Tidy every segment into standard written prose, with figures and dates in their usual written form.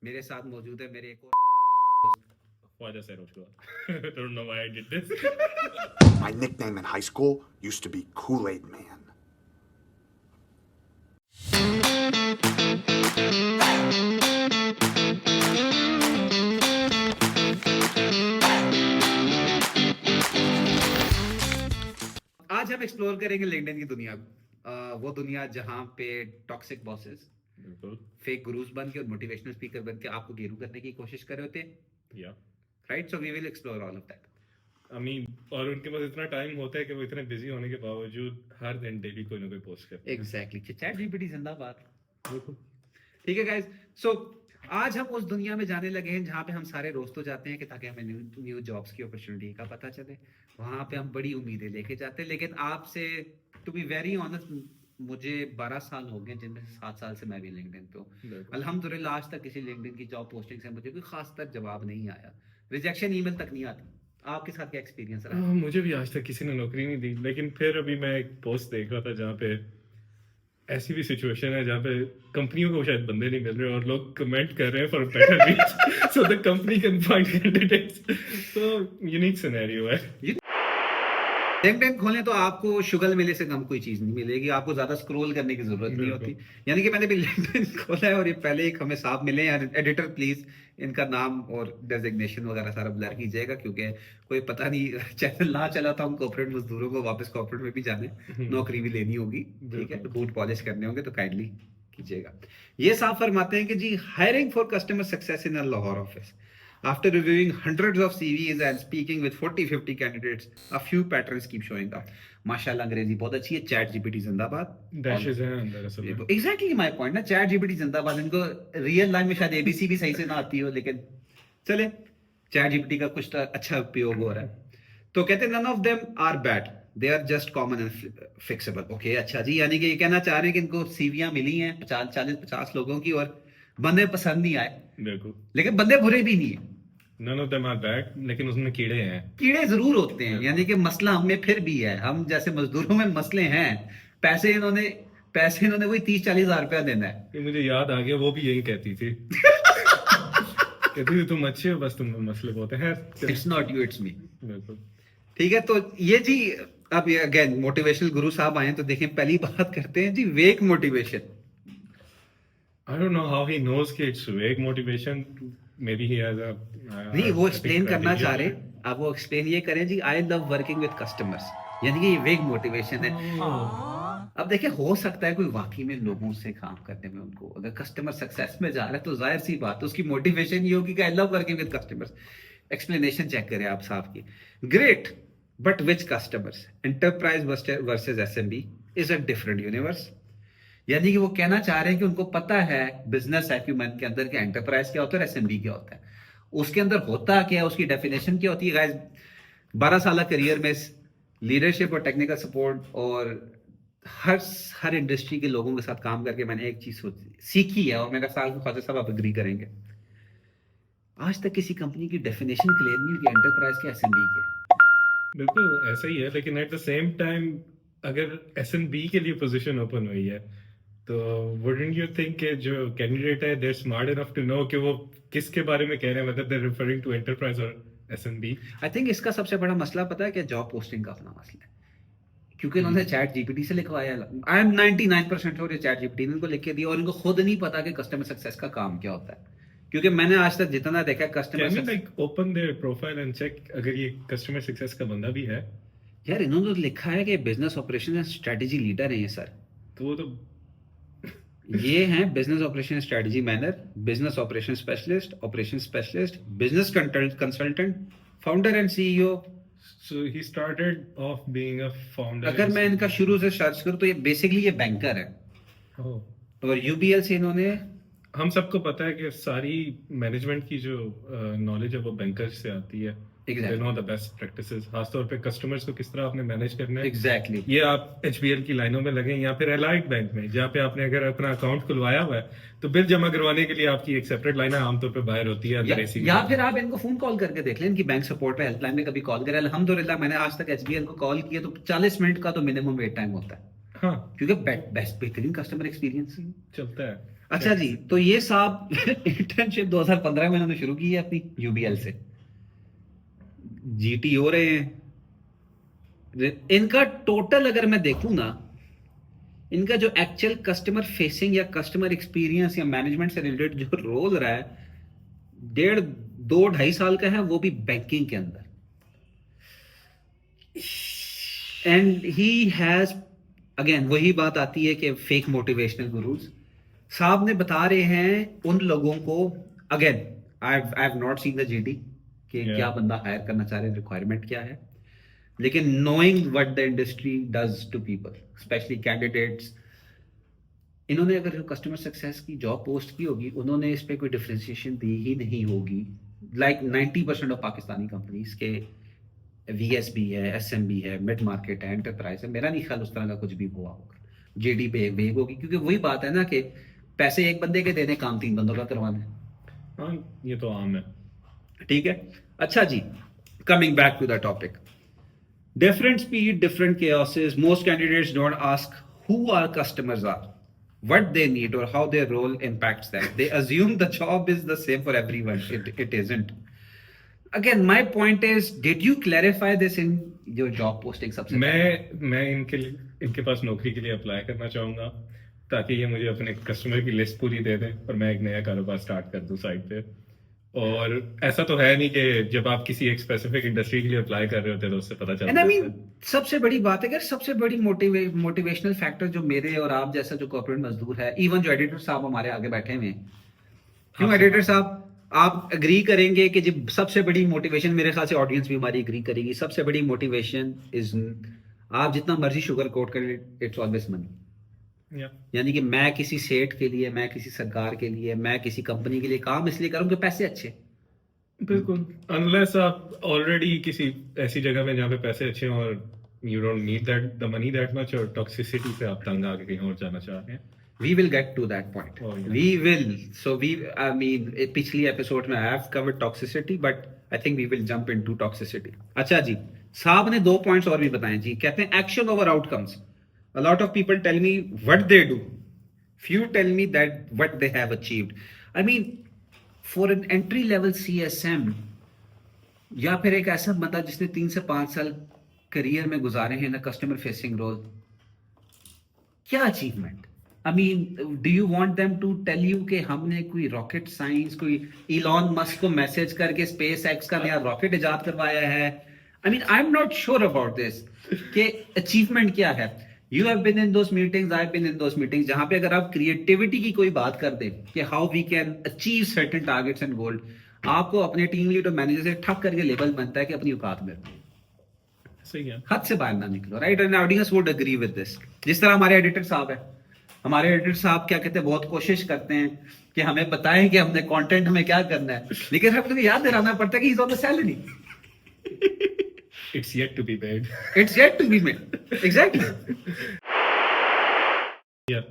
मेरे साथ मौजूद है मेरे एक Why the Saroj go? I don't know why I did this. My nickname in high school used to be Kool-Aid Man. आज हम एक्सप्लोर करेंगे लिंक्डइन की दुनिया वो दुनिया जहां पे टॉक्सिक बॉसेस बिल्कुल. फेक गुरुज बन के और मोटिवेशनल स्पीकर बन के आपको गेरू करने की कोशिश कर रहे होते हैं, Yeah. Right? So we will explore all of that. I mean, और उनके पास इतना टाइम होता है कि वो इतने बिजी होने के बावजूद हर दिन डेली कोई ना कोई पोस्ट करते हैं. एग्जैक्टली, चैट जीपीटी जिंदाबाद। बिल्कुल. ठीक है गाइस, सो आज हम उस दुनिया में जाने लगे हैं जहाँ पे हम सारे रोज तो जाते हैं कि ताकि हमें न्यू जॉब्स की अपॉर्चुनिटी का पता चले। वहाँ पे हम बड़ी उम्मीदें लेके जाते हैं, लेकिन आपसे टू बी वेरी ऑनेस्ट मुझे 12 साल हो गए जिनमें से 7 साल से मैं भी लिंक्डइन पे हूँ। बिल्कुल. अल्हम्दुलिल्लाह आज तक किसी लिंक्डइन की जॉब पोस्टिंग से मुझे कोई खास तक जवाब नहीं आया, रिजेक्शन ईमेल तक नहीं आती। आपके साथ क्या एक्सपीरियंस रहा? मुझे भी आज तक किसी ने नौकरी नहीं दी, लेकिन फिर अभी मैं एक पोस्ट देख रहा था जहाँ पे ऐसी भी सिचुएशन है जहाँ पे कंपनियों को शायद बंदे नहीं मिल रहे और लोग कमेंट कर रहे हैं for better reach so the company can find candidates. तो यूनिक सिनेरियो है. लिंक्डइन खोलें तो आपको शुगर मिले से कम कोई चीज नहीं मिलेगी, आपको ज्यादा स्क्रॉल करने की जरूरत नहीं होती। यानी कि मैंने भी लिंक्डइन खोला है और ये पहले एक हमें साहब मिले हैं, एडिटर प्लीज इनका नाम और डेजिग्नेशन वगैरह सारा ब्लर कीजिएगा, क्योंकि कोई पता नहीं चैनल ना चला तो हम कॉर्पोरेट मजदूरों को वापस कॉर्पोरेट में भी जाने, नौकरी भी लेनी होगी, ठीक है, तो बूट पॉलिश करने होंगे, तो काइंडली कीजिएगा। ये साहब फरमाते हैं कि जी hiring for customer success in a Lahore office. After reviewing hundreds of CVs and speaking with 40-50 candidates, a few patterns keep showing up. माशाल्लाह अंग्रेजी बहुत अच्छी है, चैट जीपीटी जिंदाबाद। डैशेस हैं अंदर असल में. एग्जैक्टली माय पॉइंट ना, चैट जीपीटी जिंदाबाद। इनको रियल लाइफ में शायद एबीसी भी सही से ना आती हो, लेकिन चले चैट जीपीटी का कुछ तो अच्छा उपयोग हो रहा है। तो कहते हैं none of them are bad, they are just common and fixable. Okay, अच्छा जी, यानी कि ये कहना चाह रहे हैं कि इनको सीवियां मिली हैं 40-50 लोगों की और बंदे पसंद नहीं आए। बिल्कुल. लेकिन बंदे बुरे भी नहीं है, None of them are bad, लेकिन उसमें कीड़े हैं. कीड़े जरूर होते हैं, यानी कि मसला हमें फिर भी है। हम जैसे मजदूरों में मसले हैं, पैसे इन्होंने वही 30-40 हजार रुपया देना है। ये मुझे याद आ गया, वो भी यही कहती थी. कहती थी तुम अच्छे हो, बस तुम मसले बहुत हैं. It's not you, it's me. बिल्कुल. ठीक है, तो ये जी अब ये अगेन मोटिवेशनल गुरु साहब आए, तो देखें पहली बात करते हैं जी वेक motivation. I don't know how he knows कि it's vague motivation. Maybe he has a नहीं, वो एक्सप्लेन करना चाह रहे, अब वो एक्सप्लेन ये करें जी, I love working with customers, यानी कि ये वेग मोटिवेशन है। अब देखिए, हो सकता है कोई वाकई में लोगों से काम करने में उनको अगर कस्टमर सक्सेस में जा रहा है तो जाहिर सी बात है उसकी मोटिवेशन ये होगी कि I love working with customers. Explanation check करें आप साहब की, great but which customers, enterprise versus SMB is a different universe. यानी कि वो कहना चाह रहे हैं कि उनको पता है बिजनेस एक्यूमेंट के अंदर के एंटरप्राइज क्या होता है, एसएमबी क्या होता है, उसके अंदर होता क्या है, उसकी डेफिनेशन क्या होती है। गाइस 12 साल करियर में लीडरशिप और टेक्निकल सपोर्ट और हर इंडस्ट्री के लोगों के साथ काम करके मैंने एक चीज सीखी है, और मेरा ख्याल ख्वाजा साहब आप एग्री करेंगे, आज तक किसी कंपनी की डेफिनेशन क्लियर नहीं हुई एंटरप्राइज के एसएमबी के। बिल्कुल ऐसा ही है, लेकिन एट द सेम टाइम अगर एसएनबी के लिए पोजीशन ओपन हुई है तो वुडंट यू थिंक कि जो कैंडिडेट है they are smart enough to know कि वो किसके बारे में कह रहे हैं, मतलब they are referring to enterprise और एसएनबी। आई थिंक इसका सबसे बड़ा मसला पता है कि जॉब पोस्टिंग का अपना मसला है, क्योंकि इन्होंने चैट जीपीटी से लिखवाया। आई एम 99% श्योर ये चैट जीपीटी ने इनको लिख के दिया और इनको खुद नहीं पता कि कस्टमर सक्सेस का काम क्या होता है, क्योंकि मैंने आज तक जितना देखा customer like open their profile and check अगर ये कस्टमर सक्सेस का बंदा भी है। यार इन्होंने तो लिखा है कि business operation and strategy leader है ये सर, तो वो तो ये हैं business operation strategy manager, business operation specialist, business consultant, founder and CEO. So he started off being a founder. अगर मैं इनका शुरू से सर्च करूं तो ये बेसिकली ये बैंकर है, और यूबीएल से इन्होंने, हम सबको पता है कि सारी मैनेजमेंट की जो नॉलेज है वो बैंकर से आती है। They know the best practices, खासतौर पे कस्टमर्स को किस तरह आपने मैनेज करना है। एग्जैक्टली ये आप एचबीएल की लाइनों में लगे या फिर एलाइड बैंक में, जहाँ पे आपने अगर अपना अकाउंट खुलवाया हुआ है तो बिल जमा करवाने के लिए आपकी एक सेपरेट लाइन आमतौर पे बाहर होती है। या फिर आप इनको फोन कॉल करके देख लें, इनकी बैंक सपोर्ट पे हेल्पलाइन में कभी कॉल करें। अल्हम्दुलिल्लाह मैंने आज तक एचबीएल को कॉल किया तो 40 मिनट का तो मिनिमम वेट टाइम होता है। हाँ, क्योंकि बेस्ट बेहतरीन कस्टमर एक्सपीरियंस चलता है। अच्छा जी, तो ये साहब इंटर्नशिप 2015 में इन्होंने शुरू की है अपनी यूबीएल से, जीटी हो रहे हैं इनका टोटल। अगर मैं देखूं ना, इनका जो एक्चुअल कस्टमर फेसिंग या कस्टमर एक्सपीरियंस या मैनेजमेंट से रिलेटेड जो रोल रहा है, 2.5 का है, वो भी बैंकिंग के अंदर। एंड ही हैज, अगेन वही बात आती है कि फेक मोटिवेशनल गुरुज साहब ने बता रहे हैं उन लोगों को, again I have not seen the GD कि क्या बंदा हायर करना चाह रहे हैं, रिक्वायरमेंट क्या है, लेकिन knowing what the industry does to people, specially candidates, इन्होंने अगर कस्टमर सक्सेस की जॉब पोस्ट की होगी, उन्होंने इस पे कोई डिफरेंशिएशन दी ही नहीं होगी। लाइक 90% ऑफ पाकिस्तानी कंपनीज के वीएसबी है, एसएमबी है, मिड मार्केट है, एंटरप्राइज है, मेरा नहीं ख्याल उस तरह का कुछ भी हुआ होगा, जेडी पे वेग होगी, क्योंकि वही बात है ना कि पैसे एक बंदे के देने, काम 3 बंदों का करवाना है। हाँ, ये तो आम है। ठीक है, अच्छा जी, coming back to the topic, different speed, different chaoses, most candidates don't ask who our customers are, what they need or how their role impacts them. They assume the job is the same for everyone. It isn't. Again, my point is, did you clarify this in your job posting? सबसे मैं इनके पास नौकरी के लिए apply करना चाहूंगा, ताकि ये मुझे अपने कस्टमर की लिस्ट पूरी दे दें और मैं एक नया कारोबार स्टार्ट कर दूं साइड पे। और ऐसा तो है नहीं कि जब आप किसी एक स्पेसिफिक इंडस्ट्री के लिए अप्लाई कर रहे होते हैं तो उससे पता चलता है। सबसे बड़ी बात है, अगर सबसे बड़ी मोटिवेशनल फैक्टर जो मेरे और आप जैसा जो कॉर्पोरेट मजदूर है, इवन जो एडिटर साहब हमारे आगे बैठे हुए हैं, क्यों एडिटर साहब आप एग्री करेंगे कि जब सबसे बड़ी मोटिवेशन, मेरे ख्याल से ऑडियंस भी हमारी एग्री करेगी, सबसे बड़ी मोटिवेशन इज, आप जितना मर्जी शुगर कोट करें, इट्स ऑलवेज मनी। यानी कि मैं किसी सेठ के लिए, मैं किसी सरकार के लिए, मैं किसी कंपनी के लिए काम इसलिए करूं कि पैसे अच्छे। बिल्कुल, अनलेस आप ऑलरेडी किसी ऐसी जगह में जहाँ पे पैसे अच्छे हैं और you don't need that the money that much, और टॉक्सिसिटी पे आप तंग आके कहीं और जाना चाह रहे हैं। We will get to that point. Oh, yeah. We will. So I mean, पिछली एपिसोड में I have covered toxicity, but I think we will jump into toxicity. अच्छा जी, साहब ने 2 पॉइंट्स और भी बताए जी, कहते हैं action over outcomes. A lot of people tell me what they do. Few tell me that what they have achieved. I mean, for an entry level CSM या फिर एक ऐसा बंदा जिसने 3 से 5 साल करियर में गुजारे हैं ना कस्टमर फेसिंग रोल, क्या achievement? I mean, do you want them to tell you कि हमने कोई रॉकेट साइंस, कोई इलॉन मस्क को मैसेज करके स्पेस एक्स का नया रॉकेट इजाद करवाया है? I mean, I'm not sure about this कि अचीवमेंट क्या है। You have been in those meetings, I've been in those meetings, जहां पे अगर आप क्रिएटिविटी की कोई बात कर दें कि how we can achieve certain targets and goal, आपको अपने टीम लीड और मैनेजर से ठक करके लेबल बनता है कि अपनी औकात में सही है, हद से बाहर ना निकलो, right? And audience would agree with this. जिस तरह हमारे एडिटर साहब है, हमारे एडिटर साहब क्या कहते हैं, बहुत कोशिश करते हैं कि हमें बताएं कि हमने कंटेंट में क्या करना है, लेकिन हमें तो याद दिलाना पड़ता है कि is on the salary, it's yet to be paid, it's yet to be made, exactly. या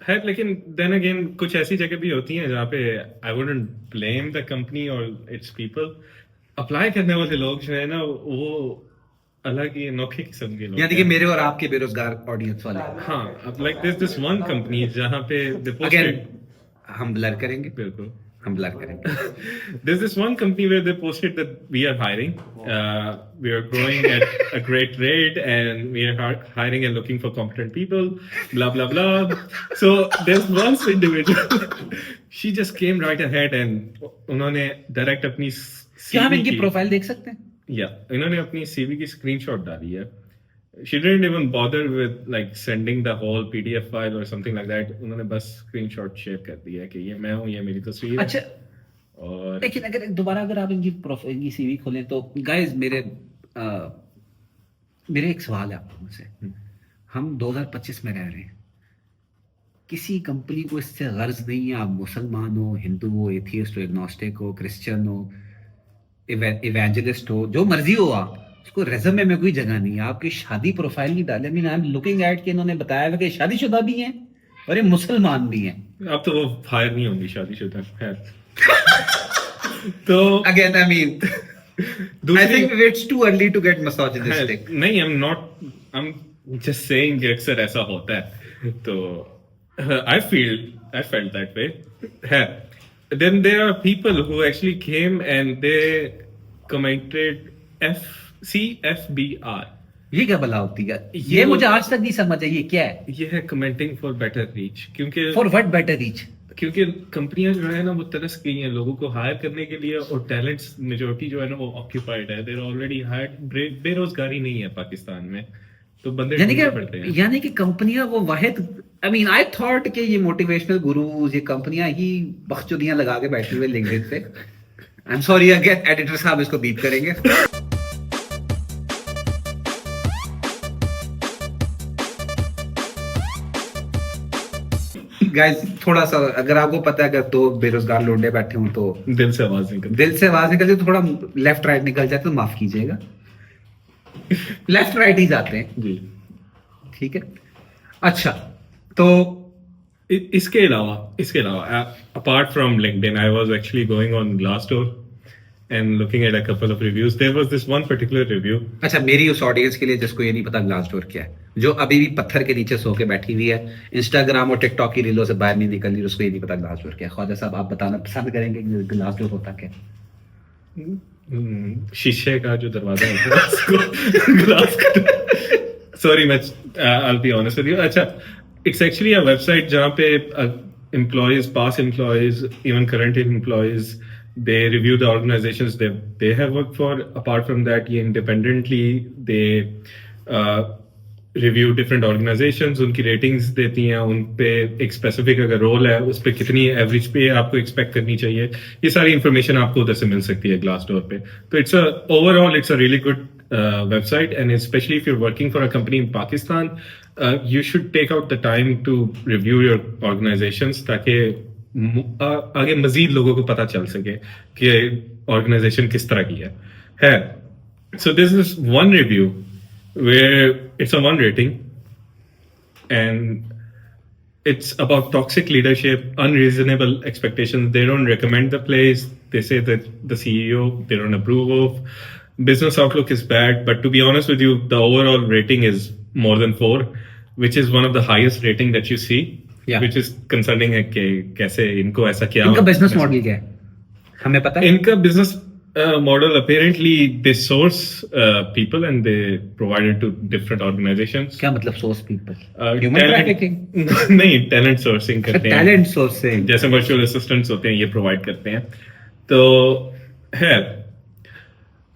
है, लेकिन देन अगेन कुछ ऐसी जगह भी होती हैं जहाँ पे I wouldn't blame the company और इट्स पीपल। अप्लाई करने वाले लोग जो है ना, वो अलग ही अनोखे किस्म के लोग, यानी कि मेरे और आपके बेरोजगार ऑडियंस वाले। हाँ, अब लाइक दिस वन कंपनी जहाँ पे अगेन हम ब्लर करेंगे, बिल्कुल हम ब्लर करेंगे। There's this one company where they posted that we are hiring, we are growing at a great rate, and we are hiring and looking for competent people, blah blah blah. So there's one individual, she just came right ahead and उन्होंने direct अपनी क्या हम इनकी profile देख सकते हैं? इन्होंने अपनी CV की स्क्रीनशॉट डाली है। She didn't even bother with like sending the whole PDF file or something like that. उन्होंने बस स्क्रीनशॉट शेयर कर दिया कि ये मैं हूँ, ये मेरी तस्वीर है। अच्छा, और लेकिन अगर दोबारा अगर आप इनकी प्रोफाइल की CV खोलें तो गाइस, मेरे एक सवाल है आप लोगों से। हम 2025 में रह रहे हैं, किसी कंपनी को इससे गर्ज नहीं है आप मुसलमान हो, हिंदू हो, एथियस्ट हो, एग्नोस्टिक हो, क्रिश्चियन हो, इवेंजलिस्ट हो, जो मर्जी हो आप, उसको रेज़्यूमे में कोई जगह नहीं है। आपकी शादी प्रोफाइल नहीं डाले। आई एम लुकिंग एट कि इन्होंने बताया है कि शादीशुदा भी हैं और ये मुसलमान भी हैं। अब तो वो फायर नहीं होंगी शादीशुदा है। तो again I mean I think it's too early to get misogynistic. नहीं, आई एम जस्ट सेइंग कि अक्सर ऐसा होता है। तो I feel I felt that way. Yeah. Then there are people who actually came and they commented CFBR. ये क्या भला होती है? ये ये मुझे आज तक नहीं समझ है ये क्या है? ये है कमेंटिंग फॉर बेटर रीच, क्योंकि फॉर व्हाट बेटर रीच? क्योंकि कंपनियां जो है ना वो तरस गई हैं लोगों को हायर करने के लिए, और टैलेंट्स मेजोरिटी जो है ना वो ऑक्यूपाइड है, देयर ऑलरेडी हायर्ड, बेरोजगारी नहीं है पाकिस्तान में, तो बंदे ढूंढने पड़ते हैं। यानी कि कंपनियां वो वाहिद, आई मीन आई थॉट कि ये मोटिवेशनल गुरुज, ये कंपनियां ही बख्चुदियां लगा के बैठी हुए लिंक्डइन पे। I am sorry again, editor साहब इसको बीप करेंगे। गाइस थोड़ा सा, अगर आपको पता है अगर दो बेरोजगार लोंडे बैठे हों तो दिल से आवाज निकल जाए, तो थोड़ा लेफ्ट राइट निकल जाए तो माफ कीजिएगा। लेफ्ट राइट ही जाते हैं जी, ठीक है। अच्छा, तो इसके अलावा apart from LinkedIn, I was actually going on Glassdoor and looking at a couple of reviews. There was this one particular review. अच्छा, मेरी उस ऑडियंस के लिए जिसको ये नहीं पता ग्लासडोर क्या है, जो अभी भी पत्थर के नीचे सो के बैठी हुई है, इंस्टाग्राम और टिकटॉक की रीलों से बाहर नहीं निकल रही, उसको ये नहीं पता ग्लासडोर क्या है। ख्वाजा साहब आप बताना पसंद करेंगे कि ग्लासडोर होता क्या है? शीशे का जो दरवाजा होता है उसको ग्लास का, सॉरी मैं I'll be honest with you. अच्छा, it's actually a website जहाँ पे employees, past employees, even current employees, they review the organizations they have worked for. Apart from that, ये independently they review different organizations, उनकी ratings देती हैं, उन पे एक specific अगर role है उस पे कितनी average पे आपको expect करनी चाहिए, ये सारी information आपको उधर से मिल सकती है Glassdoor पे। तो overall it's a really good website, and especially if you're working for a company in Pakistan, you should take out the time to review your organizations ताकि आगे मजीद लोगों को पता चल सके कि ऑर्गेनाइजेशन किस तरह की है। So this is one review where it's a 1 rating and it's about toxic leadership, unreasonable expectations. They don't recommend the place. They say that the CEO they don't approve of. Business outlook is bad, but to be honest with you, the overall rating is more than 4, which is one of the highest rating that you see. Yeah. Which is concerning है कि कैसे इनको ऐसा किया। इनका business model क्या है हमें पता है? इनका business model, apparently they source people and they provide it to different organizations. क्या मतलब सोर्स पीपल? ह्यूमन ट्रैफिकिंग नहीं, टैलेंट सोर्सिंग करते हैं। टैलेंट सोर्सिंग जैसे वर्चुअल असिस्टेंट्स होते हैं ये प्रोवाइड करते हैं। तो है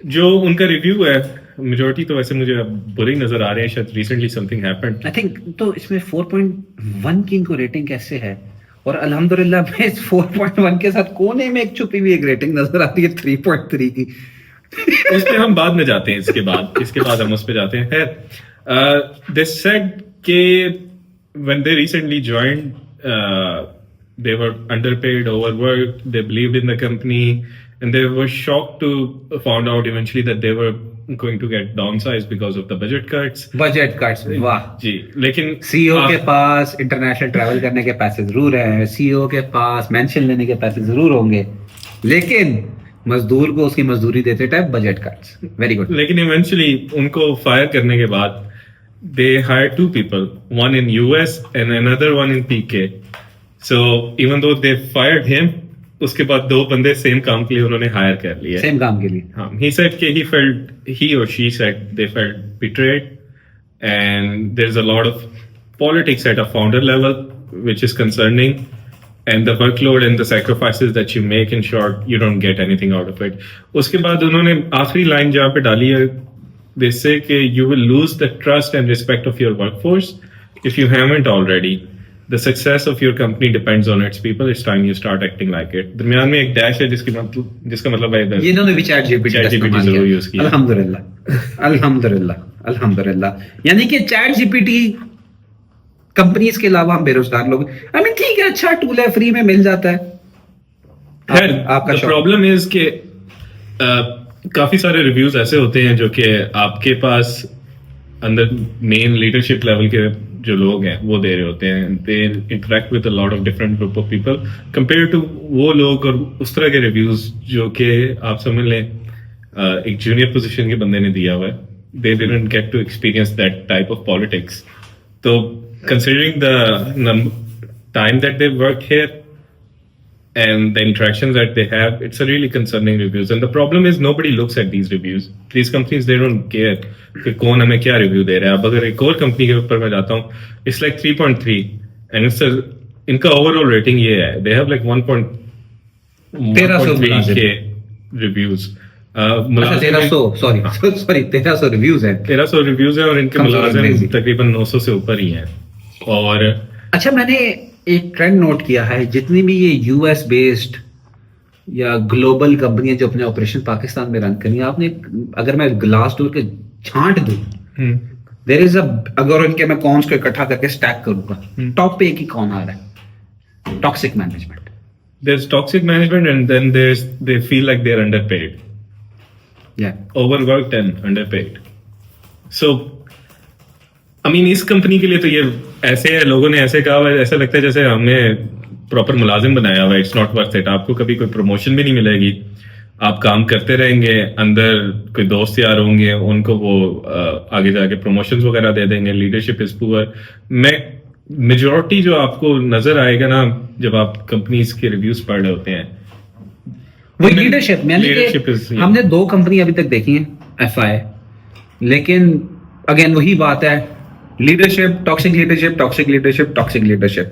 जो उनका रिव्यू है, मेजॉरिटी तो वैसे मुझे बुरे ही नजर आ रहे हैं, शायद recently something happened. I think तो इसमें 4.1 की इनको रेटिंग कैसे है? और अल्हम्दुलिल्लाह मैं इस 4.1 के साथ कोने में एक छुपी हुई एक रेटिंग नजर आती है 3.3 की। उस पे हम बाद में जाते हैं, इसके बाद हम उस पे जाते हैं। दे सेड के when they recently joined they were underpaid, overworked, they believed in the company, and they were shocked to found out eventually that they were going to get downsized because of the budget cuts. Budget cuts, वाह जी, लेकिन CEO के पास international travel करने के पैसे जरूर हैं, CEO के पास mention लेने के पैसे जरूर होंगे, लेकिन मजदूर को उसकी मजदूरी देते time budget cuts. Very good. लेकिन इवेंचुअली उनको फायर करने के बाद they hired 2 people, one in US and another one in PK. So even though they fired him, उसके बाद 2 बंदे सेम काम के लिए उन्होंने हायर कर लिए। सेम काम के लिए। हाँ, he said कि he or she said they felt betrayed, and there's a lot of politics at a founder level which is concerning, and the workload and the sacrifices that you make, in short, you don't get anything out of it. उसके बाद उन्होंने आखिरी line जहाँ पे डाली है, they say कि you will lose the trust and respect of your workforce if you haven't already. The success of your company depends on its people. It's time you start acting like it. दरमियान में एक dash है जिसका मतलब है ये इन्होंने भी चैट जीपीटी जरूर यूज किया। अल्हम्दुलिल्लाह। यानी कि चैट जीपीटी कंपनीज के अलावा हम बेरोजगार लोग, आई मीन ठीक है, अच्छा टूल है, फ्री में मिल जाता है। आपका प्रॉब्लम इज कि काफी सारे रिव्यूज ऐसे होते हैं जो कि आपके पास अंदर मेन लीडरशिप लेवल के जो लोग हैं वो दे रहे होते हैं। They interact with a lot of different group of people compare to वो लोग और उस तरह के रिव्यूज जो कि आप समझ लें एक जूनियर पोजीशन के बंदे ने दिया हुआ है। They didn't get to experience that type of politics. तो considering the time that they work here and the interactions that they have, it's a really concerning reviews. And the problem is nobody looks at these reviews. These companies, they don't care कि कौन हमें क्या review दे रहा है. अब अगर एक और कंपनी के ऊपर मैं जाता हूँ, it's like 3.3 and it's a, इनका ओवरऑल रेटिंग ये है, they have like 1.3K reviews. 1300 reviews है. 1300 रिव्यूज है और इनके मुलाजिम तकरीबन 900 से ऊपर ही हैं. और अच्छा, मैंने एक ट्रेंड नोट किया है, जितनी भी ये यूएस बेस्ड या ग्लोबल कंपनियां जो अपने ऑपरेशन पाकिस्तान में रन करी, आपने अगर मैं ग्लास डोर के छांट दूं, देयर इज अगर उनके मैं कॉन्स को इकट्ठा करके स्टैक करूंगा, टॉप पे एक ही कौन आ रहा है? Toxic management. there's toxic management and then they feel like they're underpaid, overworked and underpaid. So I mean इस कंपनी के लिए तो ये ऐसे है, लोगों ने ऐसे कहा हुआ है, ऐसा लगता है जैसे हमने प्रॉपर मुलाजिम बनाया हुआ है. It's not worth it. आपको कभी कोई प्रमोशन भी नहीं मिलेगी. आप काम करते रहेंगे, अंदर कोई दोस्त यार होंगे, उनको वो आगे जाके प्रमोशंस वगैरह दे देंगे. Leadership is poor. मैं मेजॉरिटी जो आपको नजर आएगा ना जब आप कंपनीज के रिव्यूज पढ़ रहे होते हैं, वो लीडरशिप. हमने 2 कंपनी अभी तक देखी है एफआई, लेकिन अगेन वही बात है, leadership, toxic leadership, toxic leadership, toxic leadership.